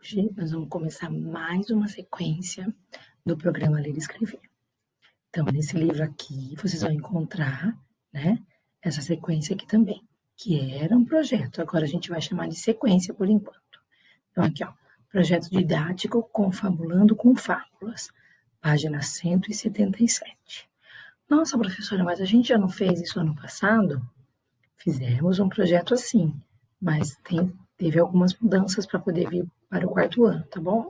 Hoje nós vamos começar mais uma sequência do programa Ler e Escrever. Então, nesse livro aqui, vocês vão encontrar, né, essa sequência aqui também, que era um projeto. Agora a gente vai chamar de sequência por enquanto. Então, aqui, ó, projeto didático Confabulando com Fábulas, página 177. Nossa, professora, mas a gente já não fez isso ano passado? Fizemos um projeto assim, mas teve algumas mudanças para poder vir para o quarto ano, tá bom?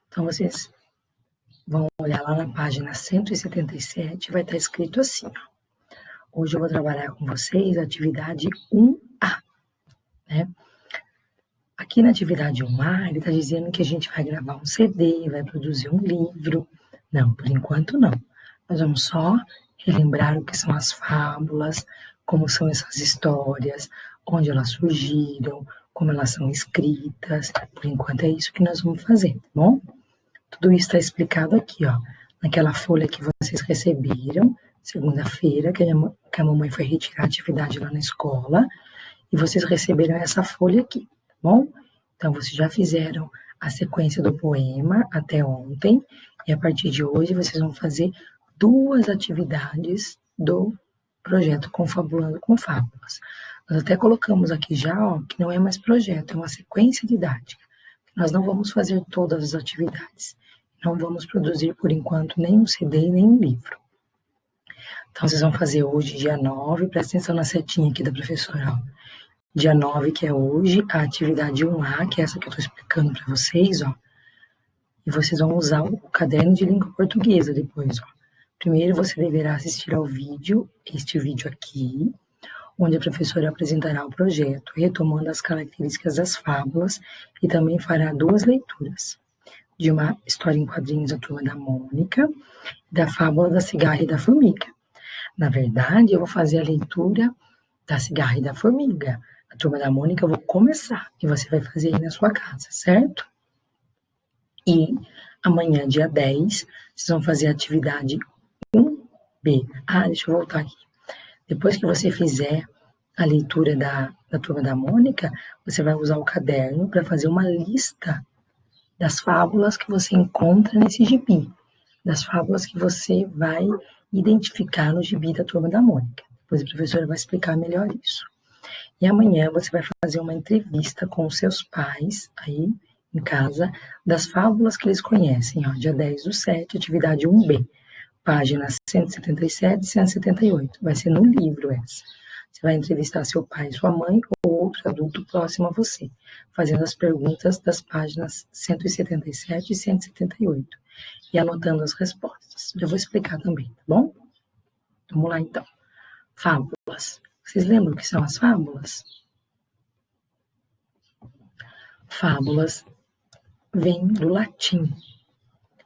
Então, vocês vão olhar lá na página 177, vai estar escrito assim, ó. Hoje eu vou trabalhar com vocês a atividade 1A, né? Aqui na atividade 1A, ele está dizendo que a gente vai gravar um CD, vai produzir um livro. Não, por enquanto não. Nós vamos só relembrar o que são as fábulas, como são essas histórias, onde elas surgiram, como elas são escritas. Por enquanto é isso que nós vamos fazer, tá bom? Tudo isso está explicado aqui, ó, naquela folha que vocês receberam, segunda-feira, que a mamãe foi retirar a atividade lá na escola, e vocês receberam essa folha aqui, tá bom? Então, vocês já fizeram a sequência do poema até ontem, e a partir de hoje vocês vão fazer 2 atividades do projeto Confabulando com Fábulas. Nós até colocamos aqui já, ó, que não é mais projeto, é uma sequência didática. Nós não vamos fazer todas as atividades. Não vamos produzir, por enquanto, nem um CD, nem um livro. Então, vocês vão fazer hoje, dia 9, presta atenção na setinha aqui da professora, ó. Dia 9, que é hoje, a atividade 1A, que é essa que eu estou explicando para vocês, ó. E vocês vão usar o caderno de língua portuguesa depois, ó. Primeiro, você deverá assistir ao vídeo, este vídeo aqui, onde a professora apresentará o projeto, retomando as características das fábulas, e também fará 2 leituras, de uma história em quadrinhos da Turma da Mônica, e da fábula da cigarra e da formiga. Na verdade, eu vou fazer a leitura da cigarra e da formiga. A Turma da Mônica eu vou começar, e você vai fazer aí na sua casa, certo? E amanhã, dia 10, vocês vão fazer a atividade 1B. Deixa eu voltar aqui. Depois que você fizer a leitura da Turma da Mônica, você vai usar o caderno para fazer uma lista das fábulas que você encontra nesse gibi, das fábulas que você vai identificar no gibi da Turma da Mônica. Depois a professora vai explicar melhor isso. E amanhã você vai fazer uma entrevista com os seus pais, aí em casa, das fábulas que eles conhecem, ó, dia 10/7, atividade 1B, páginas 177 e 178. Vai ser no livro essa. Você vai entrevistar seu pai, sua mãe ou outro adulto próximo a você, fazendo as perguntas das páginas 177 e 178 e anotando as respostas. Já vou explicar também, tá bom? Vamos lá, então. Fábulas. Vocês lembram o que são as fábulas? Fábulas vem do latim.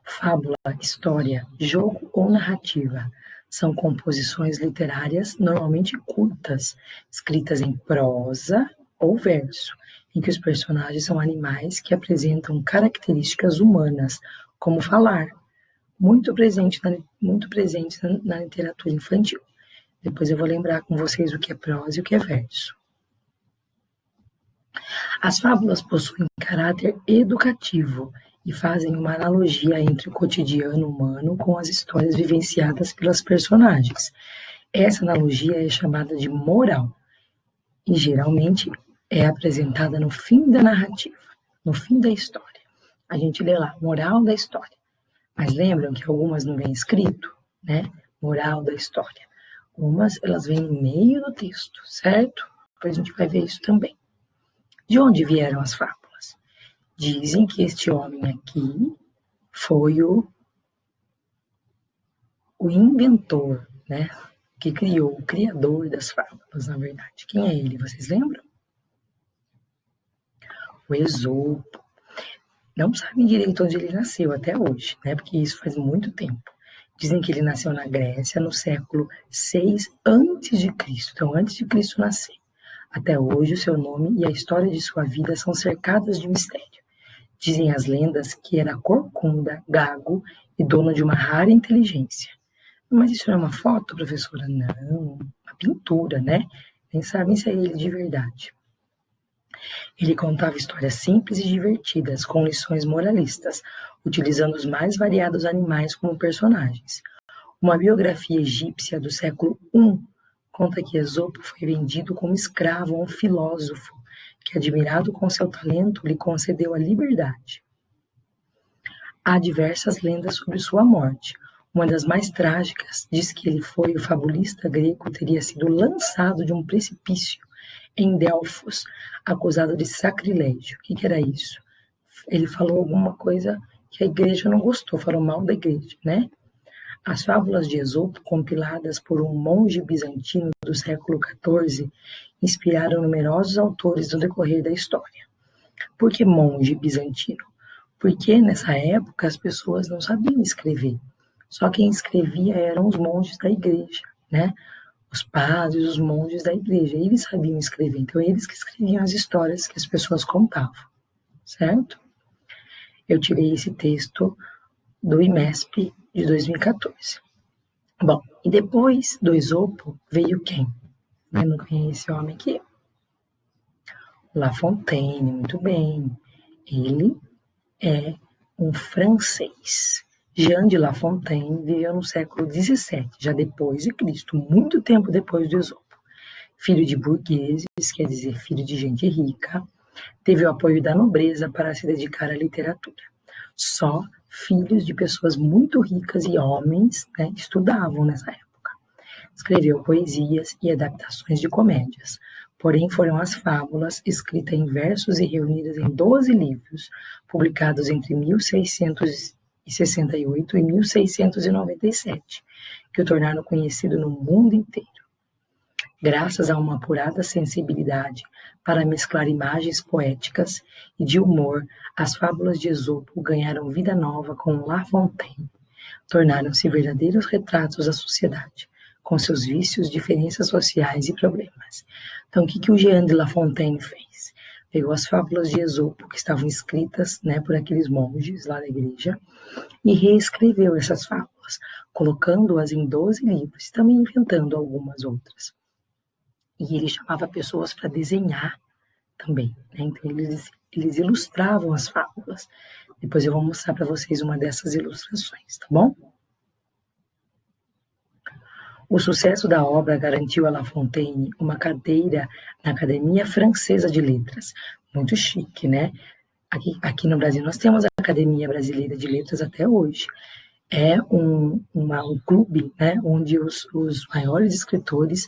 Fábula, história, jogo ou narrativa. São composições literárias normalmente curtas, escritas em prosa ou verso, em que os personagens são animais que apresentam características humanas, como falar, muito presente na literatura infantil. Depois eu vou lembrar com vocês o que é prosa e o que é verso. As fábulas possuem caráter educativo e fazem uma analogia entre o cotidiano humano com as histórias vivenciadas pelas personagens. Essa analogia é chamada de moral e geralmente é apresentada no fim da narrativa, no fim da história. A gente lê lá, moral da história. Mas lembram que algumas não vem escrito, né? Moral da história. Umas, elas vêm no meio do texto, certo? Depois a gente vai ver isso também. De onde vieram as fábulas? Dizem que este homem aqui foi o inventor, né? Que criou, o criador das fábulas, na verdade. Quem é ele? Vocês lembram? O Esopo. Não sabem direito onde ele nasceu até hoje, né? Porque isso faz muito tempo. Dizem que ele nasceu na Grécia no século 6 a.C., então antes de Cristo nascer. Até hoje, o seu nome e a história de sua vida são cercadas de mistério. Dizem as lendas que era corcunda, gago e dono de uma rara inteligência. Mas isso não é uma foto, professora? Não, uma pintura, né? Nem sabem se é ele de verdade. Ele contava histórias simples e divertidas, com lições moralistas, utilizando os mais variados animais como personagens. Uma biografia egípcia do século I conta que Esopo foi vendido como escravo a um filósofo, que, admirado com seu talento, lhe concedeu a liberdade. Há diversas lendas sobre sua morte. Uma das mais trágicas diz que ele foi o fabulista grego, teria sido lançado de um precipício em Delfos, acusado de sacrilégio. O que era isso? Ele falou alguma coisa que a igreja não gostou, falou mal da igreja, né? As fábulas de Esopo, compiladas por um monge bizantino do século XIV, inspiraram numerosos autores no decorrer da história. Por que monge bizantino? Porque nessa época as pessoas não sabiam escrever. Só quem escrevia eram os monges da igreja, né? Os padres, os monges da igreja. Eles sabiam escrever, então eles que escreviam as histórias que as pessoas contavam, certo? Eu tirei esse texto do IMESP de 2014. Bom, e depois do Esopo veio quem? Eu não conheço esse homem aqui. La Fontaine, muito bem. Ele é um francês. Jean de La Fontaine viveu no século XVII, já depois de Cristo, muito tempo depois do Esopo. Filho de burgueses, quer dizer, filho de gente rica, teve o apoio da nobreza para se dedicar à literatura. Só filhos de pessoas muito ricas e homens, né, estudavam nessa época. Escreveu poesias e adaptações de comédias, porém foram as fábulas, escritas em versos e reunidas em 12 livros, publicados entre 1668 e 1697, que o tornaram conhecido no mundo inteiro. Graças a uma apurada sensibilidade para mesclar imagens poéticas e de humor, as fábulas de Esopo ganharam vida nova com La Fontaine. Tornaram-se verdadeiros retratos da sociedade, com seus vícios, diferenças sociais e problemas. Então, o que o Jean de La Fontaine fez? Pegou as fábulas de Esopo, que estavam escritas, né, por aqueles monges lá da igreja, e reescreveu essas fábulas, colocando-as em 12 livros e também inventando algumas outras. E ele chamava pessoas para desenhar também, né? Então eles ilustravam as fábulas. Depois eu vou mostrar para vocês uma dessas ilustrações, tá bom? O sucesso da obra garantiu a La Fontaine uma cadeira na Academia Francesa de Letras. Muito chique, né? Aqui no Brasil nós temos a Academia Brasileira de Letras até hoje. É um clube, né, onde os maiores escritores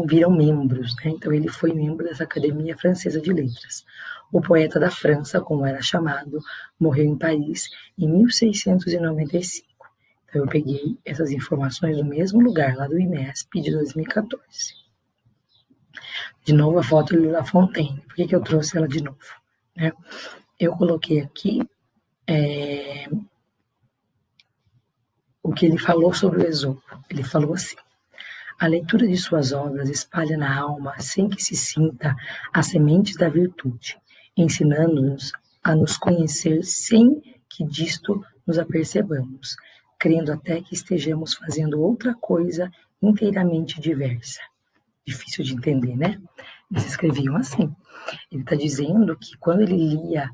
viram membros, né? Então ele foi membro dessa Academia Francesa de Letras. O poeta da França, como era chamado, morreu em Paris em 1695. Então eu peguei essas informações do mesmo lugar, lá do IMESP de 2014. De novo a foto de La Fontaine. Por que eu trouxe ela de novo? Né? Eu coloquei aqui o que ele falou sobre o Esopo. Ele falou assim: a leitura de suas obras espalha na alma, sem que se sinta, as sementes da virtude, ensinando-nos a nos conhecer sem que disto nos apercebamos, crendo até que estejamos fazendo outra coisa inteiramente diversa. Difícil de entender, né? Eles escreviam assim. Ele está dizendo que quando ele lia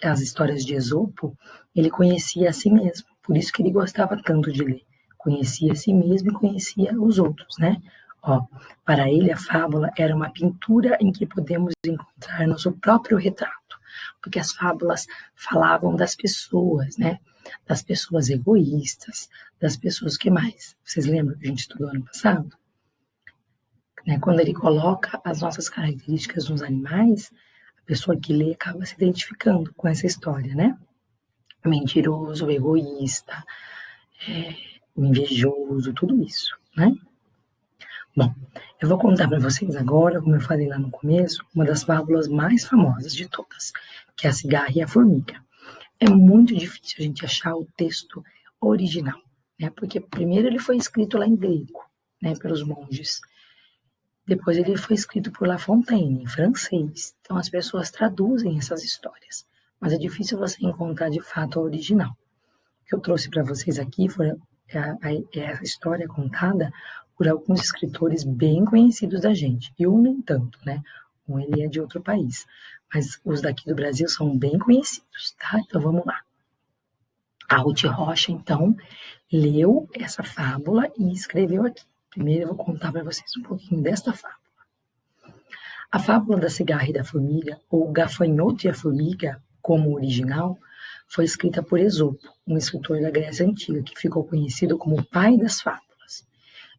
as histórias de Esopo, ele conhecia a si mesmo, por isso que ele gostava tanto de ler. Conhecia a si mesmo e conhecia os outros, né? Ó, para ele, a fábula era uma pintura em que podemos encontrar nosso próprio retrato, porque as fábulas falavam das pessoas, né? Das pessoas egoístas, das pessoas que mais? Vocês lembram que a gente estudou ano passado? Né? Quando ele coloca as nossas características nos animais, a pessoa que lê acaba se identificando com essa história, né? O mentiroso, o egoísta, o invejoso, tudo isso, né? Bom, eu vou contar para vocês agora, como eu falei lá no começo, uma das fábulas mais famosas de todas, que é a cigarra e a formiga. É muito difícil a gente achar o texto original, né? Porque primeiro ele foi escrito lá em grego, né, pelos monges. Depois ele foi escrito por La Fontaine, em francês. Então as pessoas traduzem essas histórias, mas é difícil você encontrar de fato a original. O que eu trouxe para vocês aqui foi a história contada por alguns escritores bem conhecidos da gente, e um nem tanto, né? ele é de outro país. Mas os daqui do Brasil são bem conhecidos, tá? Então vamos lá. A Ruth Rocha, então, leu essa fábula e escreveu aqui. Primeiro eu vou contar para vocês um pouquinho desta fábula. A fábula da cigarra e da formiga, ou o gafanhoto e a formiga, como original, foi escrita por Esopo, um escritor da Grécia Antiga, que ficou conhecido como o pai das fábulas.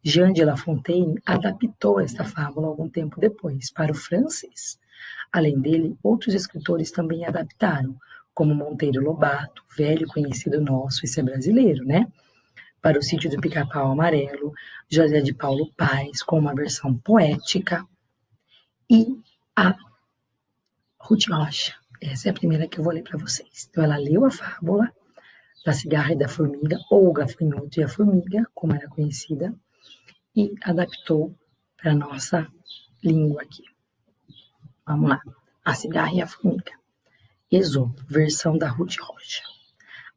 Jean de La Fontaine adaptou esta fábula algum tempo depois para o francês. Além dele, outros escritores também adaptaram, como Monteiro Lobato, velho conhecido nosso, esse é brasileiro, né? Para o Sítio do Pica-Pau Amarelo, José de Paulo Paes, com uma versão poética, e a Ruth Rocha. Essa é a primeira que eu vou ler para vocês. Então, ela leu a fábula da cigarra e da formiga, ou o gafanhoto e a formiga, como era conhecida, e adaptou para a nossa língua aqui. Vamos lá. A cigarra e a formiga. Esopo, versão da Ruth Rocha.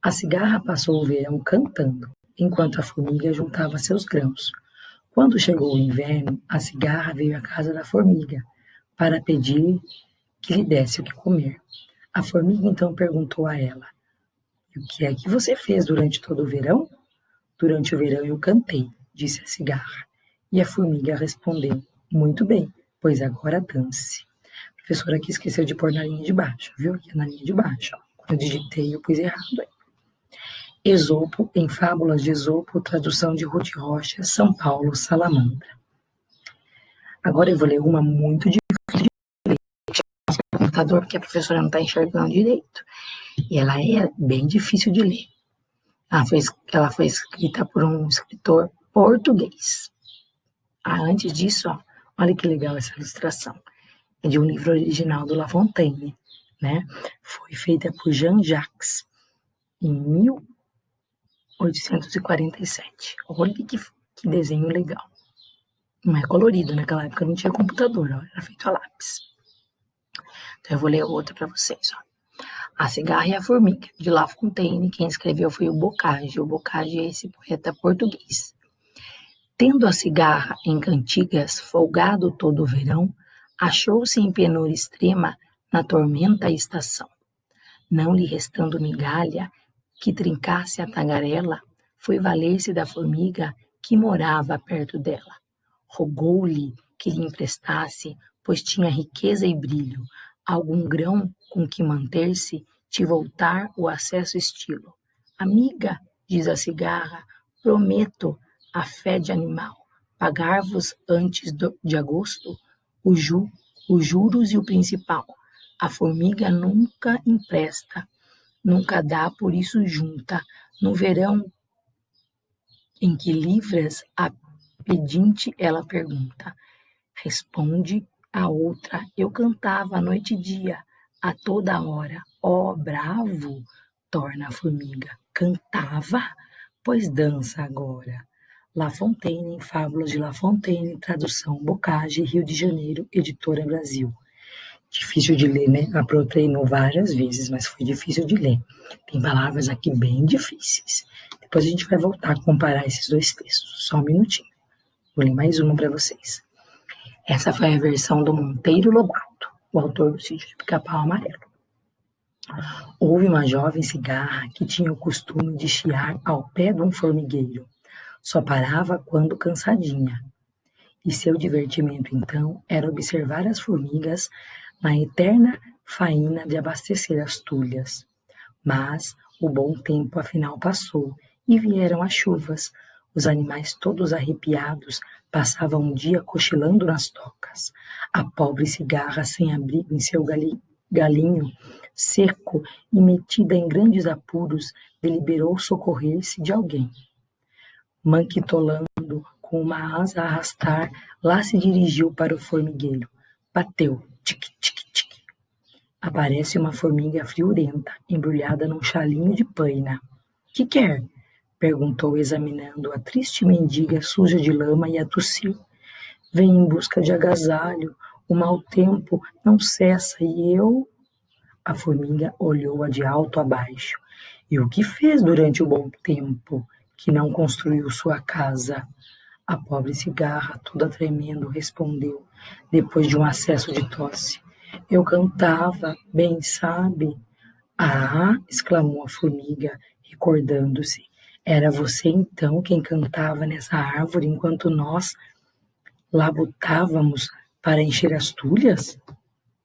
A cigarra passou o verão cantando, enquanto a formiga juntava seus grãos. Quando chegou o inverno, a cigarra veio à casa da formiga para pedir que lhe desse o que comer. A formiga então perguntou a ela: "E o que é que você fez durante todo o verão?" "Durante o verão eu cantei", disse a cigarra. E a formiga respondeu: "Muito bem, pois agora dance." A professora aqui esqueceu de pôr na linha de baixo, viu? Aqui é na linha de baixo. Ó. Quando eu digitei, eu pus errado aí. Esopo, em Fábulas de Esopo, tradução de Ruth Rocha, São Paulo, Salamandra. Agora eu vou ler uma muito difícil de ler, no computador, porque a professora não está enxergando direito. E ela é bem difícil de ler. Ela foi escrita por um escritor português. Antes disso, ó, olha que legal essa ilustração. É de um livro original do La Fontaine, né? Foi feita por Jean-Jacques em 1847. Olha que desenho legal. Não é colorido, naquela época não tinha computador, ó, era feito a lápis. Então eu vou ler outra para vocês. Ó. A Cigarra e a Formiga, de La Fontaine. Quem escreveu foi o Bocage. O Bocage é esse poeta português. Tendo a cigarra em cantigas, folgado todo o verão, achou-se em penura extrema na tormenta estação. Não lhe restando migalha que trincasse a tagarela, foi valer-se da formiga que morava perto dela. Rogou-lhe que lhe emprestasse, pois tinha riqueza e brilho, algum grão com que manter-se, te voltar o acesso estilo. Amiga, diz a cigarra, prometo a fé de animal, pagar-vos antes de agosto os juros e o principal. A formiga nunca empresta, nunca dá, por isso junta. No verão em que livras a pedinte, ela pergunta. Responde a outra, eu cantava noite e dia, a toda hora. Ó, bravo, torna a formiga. Cantava? Pois dança agora. La Fontaine, em Fábulas de La Fontaine, tradução Bocage, Rio de Janeiro, Editora Brasil. Difícil de ler, né? A Pro treinou várias vezes, mas foi difícil de ler. Tem palavras aqui bem difíceis. Depois a gente vai voltar a comparar esses dois textos. Só um minutinho. Vou ler mais uma para vocês. Essa foi a versão do Monteiro Lobato, o autor do Sítio do Pica-Pau Amarelo. Houve uma jovem cigarra que tinha o costume de chiar ao pé de um formigueiro. Só parava quando cansadinha. E seu divertimento, então, era observar as formigas na eterna faina de abastecer as tulhas. Mas o bom tempo afinal passou e vieram as chuvas. Os animais todos arrepiados passavam um dia cochilando nas tocas. A pobre cigarra sem abrigo em seu galinho seco e metida em grandes apuros, deliberou socorrer-se de alguém. Manquitolando, com uma asa a arrastar, lá se dirigiu para o formigueiro. Bateu, tique-tique-tique. Aparece uma formiga friorenta, embrulhada num chalinho de paina. Que quer? Perguntou, examinando a triste mendiga suja de lama, e a tossir. Vem em busca de agasalho, o mau tempo não cessa e eu... A formiga olhou-a de alto a baixo. E o que fez durante o bom tempo, que não construiu sua casa? A pobre cigarra, toda tremendo, respondeu, depois de um acesso de tosse. Eu cantava, bem sabe. Ah, exclamou a formiga, recordando-se. Era você então quem cantava nessa árvore enquanto nós labutávamos para encher as tulhas?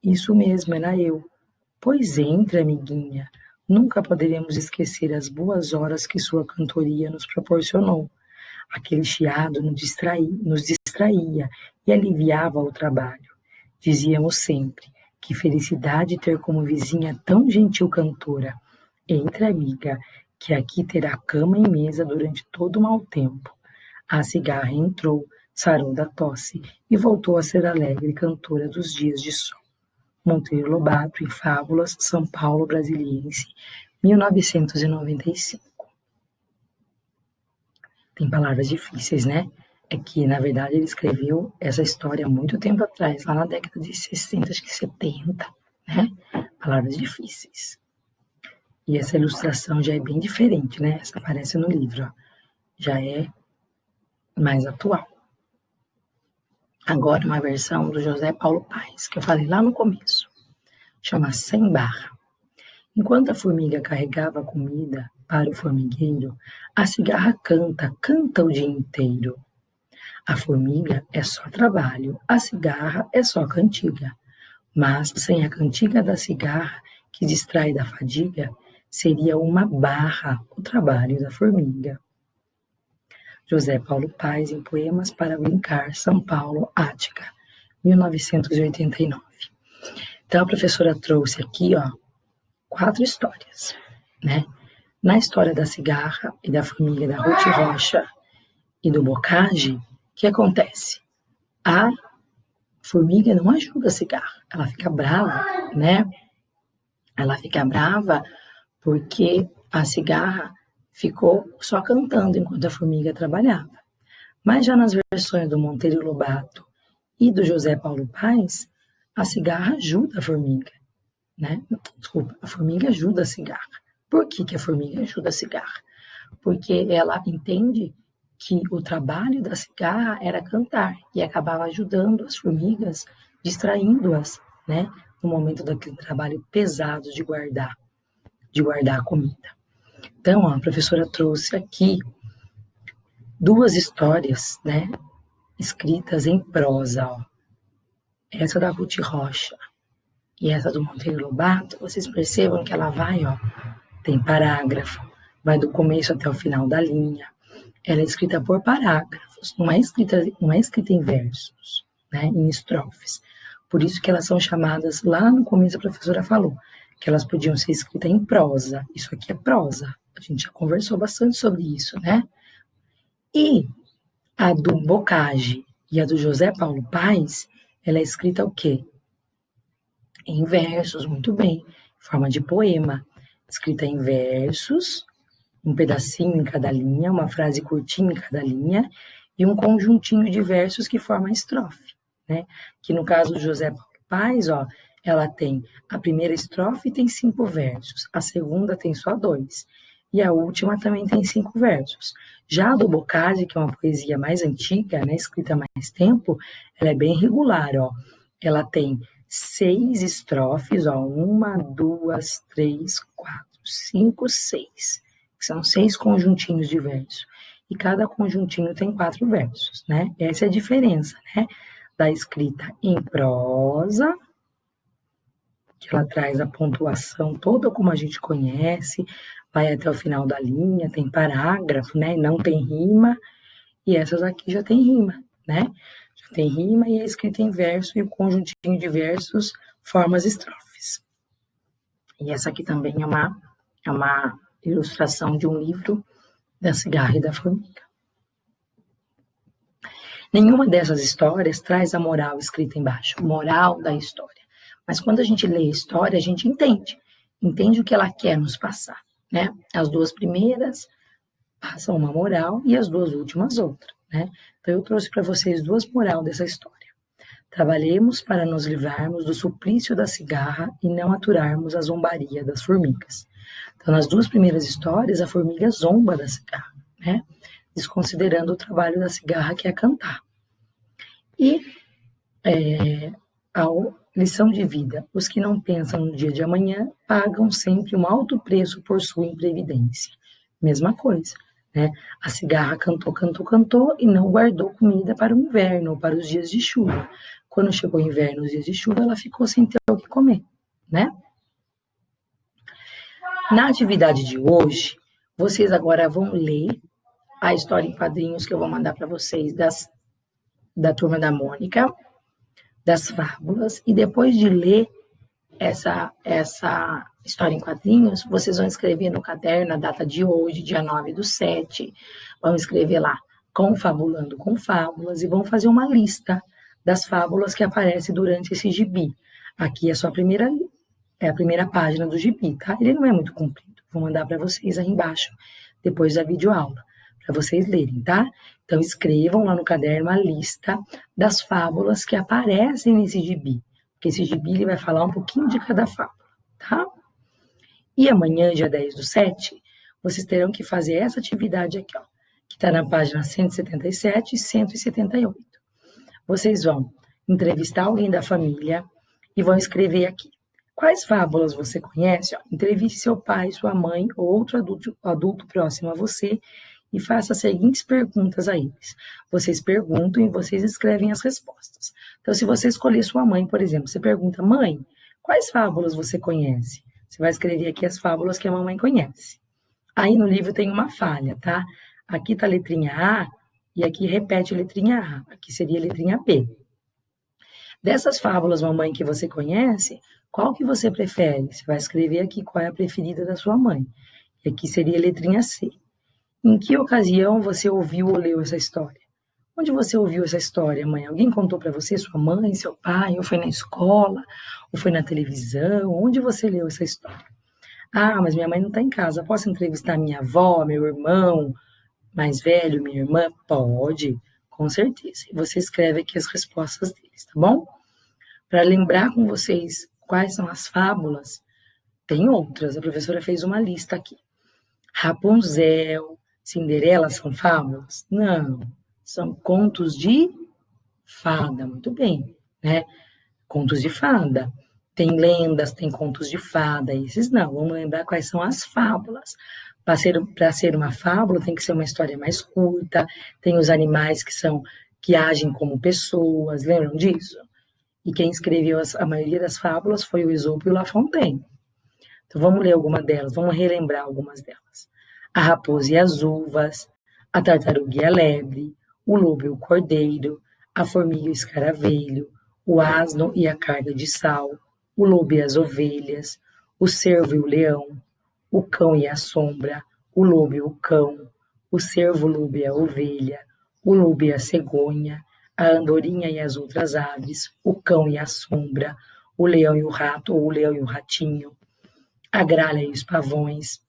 Isso mesmo, era eu. Pois entre, amiguinha. Nunca poderemos esquecer as boas horas que sua cantoria nos proporcionou. Aquele chiado nos distraía e aliviava o trabalho. Dizíamos sempre, que felicidade ter como vizinha tão gentil cantora. Entre, amiga, que aqui terá cama e mesa durante todo o mau tempo. A cigarra entrou, sarou da tosse e voltou a ser alegre cantora dos dias de sol. Monteiro Lobato, em Fábulas, São Paulo Brasiliense, 1995. Tem palavras difíceis, né? É que, na verdade, ele escreveu essa história há muito tempo atrás, lá na década de 60, acho que 70, né? Palavras difíceis. E essa ilustração já é bem diferente, né? Essa aparece no livro, ó. Já é mais atual. Agora, uma versão do José Paulo Paes, que eu falei lá no começo. Chama Sem Barra. Enquanto a formiga carregava a comida para o formigueiro, a cigarra canta o dia inteiro. A formiga é só trabalho, a cigarra é só cantiga. Mas sem a cantiga da cigarra, que distrai da fadiga, seria uma barra o trabalho da formiga. José Paulo Paes, em Poemas para Brincar, São Paulo, Ática, 1989. Então a professora trouxe aqui, ó, 4 histórias, né? Na história da cigarra e da formiga da Ruth Rocha e do bocage, o que acontece? A formiga não ajuda a cigarra, ela fica brava, né? Ela fica brava porque a cigarra ficou só cantando enquanto a formiga trabalhava. Mas já nas versões do Monteiro Lobato e do José Paulo Paes, a cigarra ajuda a formiga, né? Desculpa, a formiga ajuda a cigarra. Por que a formiga ajuda a cigarra? Porque ela entende que o trabalho da cigarra era cantar e acabava ajudando as formigas, distraindo-as, né? No momento daquele trabalho pesado de guardar a comida. Então, a professora trouxe aqui 2 histórias, né? Escritas em prosa, ó. Essa da Ruth Rocha e essa do Monteiro Lobato, vocês percebam que ela vai, ó, tem parágrafo, vai do começo até o final da linha. Ela é escrita por parágrafos, não é escrita em versos, né, em estrofes. Por isso que elas são chamadas, lá no começo a professora falou, que elas podiam ser escritas em prosa. Isso aqui é prosa. A gente já conversou bastante sobre isso, né? E a do Bocage e a do José Paulo Paes, ela é escrita o quê? Em versos, muito bem, em forma de poema. Escrita em versos, um pedacinho em cada linha, uma frase curtinha em cada linha, e um conjuntinho de versos que forma a estrofe, né? Que no caso do José Paulo Paes, ó, ela tem a primeira estrofe tem 5 versos, a segunda tem só 2, e a última também tem 5 versos. Já a do Bocage, que é uma poesia mais antiga, né, escrita há mais tempo, ela é bem regular, ó. Ela tem 6 estrofes, ó, 1, 2, 3, 4, 5, 6. São 6 conjuntinhos de verso. E cada conjuntinho tem 4 versos, né? Essa é a diferença, né? Da escrita em prosa, que ela traz a pontuação toda como a gente conhece, vai até o final da linha, tem parágrafo, né? Não tem rima. E essas aqui já tem rima, né? Já tem rima e é escrita em verso, e o conjuntinho de versos forma as estrofes. E essa aqui também é uma ilustração de um livro da cigarra e da formiga. Nenhuma dessas histórias traz a moral escrita embaixo, moral da história. Mas quando a gente lê a história, a gente entende o que ela quer nos passar, né? As 2 primeiras passam uma moral e as 2 últimas outra, né? Então eu trouxe para vocês 2 morais dessa história. Trabalhemos para nos livrarmos do suplício da cigarra e não aturarmos a zombaria das formigas. Então, nas 2 primeiras histórias, a formiga zomba da cigarra, né? desconsiderando o trabalho da cigarra, que é cantar. E a lição de vida: os que não pensam no dia de amanhã pagam sempre um alto preço por sua imprevidência. Mesma coisa, né? A cigarra cantou, cantou, cantou e não guardou comida para o inverno ou para os dias de chuva. Quando chegou o inverno, os dias de chuva, ela ficou sem ter o que comer, né? Na atividade de hoje, vocês agora vão ler a história em quadrinhos que eu vou mandar para vocês da Turma da Mônica, das fábulas, e depois de ler essa história em quadrinhos, vocês vão escrever no caderno a data de hoje, dia 9/7, vão escrever lá, Confabulando com Fábulas, e vão fazer uma lista das fábulas que aparecem durante esse gibi. Aqui é a primeira página do gibi, tá? Ele não é muito comprido, vou mandar para vocês aí embaixo, depois da videoaula, para vocês lerem, tá? Então, escrevam lá no caderno a lista das fábulas que aparecem nesse gibi, porque esse gibi ele vai falar um pouquinho de cada fábula, tá? E amanhã, dia 10/7, vocês terão que fazer essa atividade aqui, ó, que está na página 177 e 178. Vocês vão entrevistar alguém da família e vão escrever aqui. Quais fábulas você conhece? Entreviste seu pai, sua mãe ou outro adulto próximo a você e faça as seguintes perguntas a eles. Vocês perguntam e vocês escrevem as respostas. Então, se você escolher sua mãe, por exemplo, você pergunta, mãe, quais fábulas você conhece? Você vai escrever aqui as fábulas que a mamãe conhece. Aí no livro tem uma falha, tá? Aqui tá a letrinha A e aqui repete a letrinha A. Aqui seria a letrinha B. Dessas fábulas, mamãe, que você conhece, qual que você prefere? Você vai escrever aqui qual é a preferida da sua mãe. E aqui seria a letrinha C. Em que ocasião você ouviu ou leu essa história? Onde você ouviu essa história, mãe? Alguém contou para você, sua mãe, seu pai, ou foi na escola, ou foi na televisão? Onde você leu essa história? Ah, mas minha mãe não está em casa. Posso entrevistar minha avó, meu irmão mais velho, minha irmã? Pode, com certeza. E você escreve aqui as respostas deles, tá bom? Para lembrar com vocês quais são as fábulas, tem outras. A professora fez uma lista aqui. Rapunzel, Cinderela são fábulas? Não, são contos de fada, muito bem, né? Contos de fada. Tem lendas, tem contos de fada, esses não. Vamos lembrar quais são as fábulas. Para ser uma fábula, tem que ser uma história mais curta, tem os animais que agem como pessoas, lembram disso? E quem escreveu a maioria das fábulas foi o Esopo e o La Fontaine. Então vamos ler alguma delas, vamos relembrar algumas delas. A Raposa e as Uvas, a Tartaruga e a Lebre, o Lobo e o Cordeiro, a Formiga e o Escaravelho, o Asno e a Carga de Sal, o Lobo e as Ovelhas, o Cervo e o Leão, o Cão e a Sombra, o Lobo e o Cão, o Cervo, o Lobo e a Ovelha, o Lobo e a Cegonha, a Andorinha e as outras aves, o Cão e a Sombra, o Leão e o Rato, ou o Leão e o Ratinho, a Gralha e os Pavões,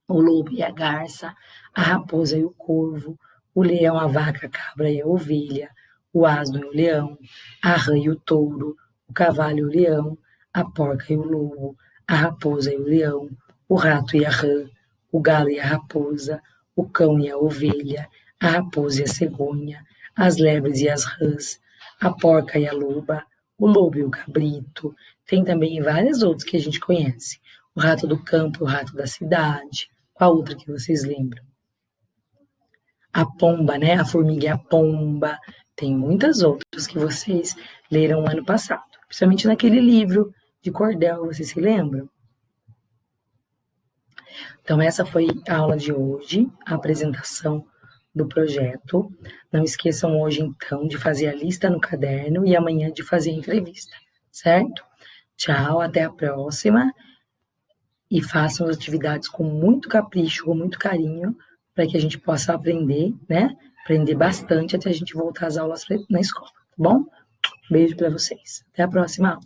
o Lobo e a Garça, a Raposa e o Corvo, o Leão, a Vaca, a Cabra e a Ovelha, o Asno e o Leão, a Rã e o Touro, o Cavalo e o Leão, a Porca e o Lobo, a Raposa e o Leão, o Rato e a Rã, o Galo e a Raposa, o Cão e a Ovelha, a Raposa e a Cegonha, as Lebres e as Rãs, a Porca e a Loba, o Lobo e o Cabrito. Tem também várias outras que a gente conhece. O Rato do Campo, o Rato da Cidade. Qual outra que vocês lembram? A Pomba, né? A Formiga e a Pomba. Tem muitas outras que vocês leram ano passado, principalmente naquele livro de cordel, vocês se lembram? Então, essa foi a aula de hoje, a apresentação do projeto. Não esqueçam hoje, então, de fazer a lista no caderno e amanhã de fazer a entrevista, certo? Tchau, até a próxima. E façam as atividades com muito capricho, com muito carinho, para que a gente possa aprender, né? Aprender bastante até a gente voltar às aulas na escola, tá bom? Beijo para vocês. Até a próxima aula.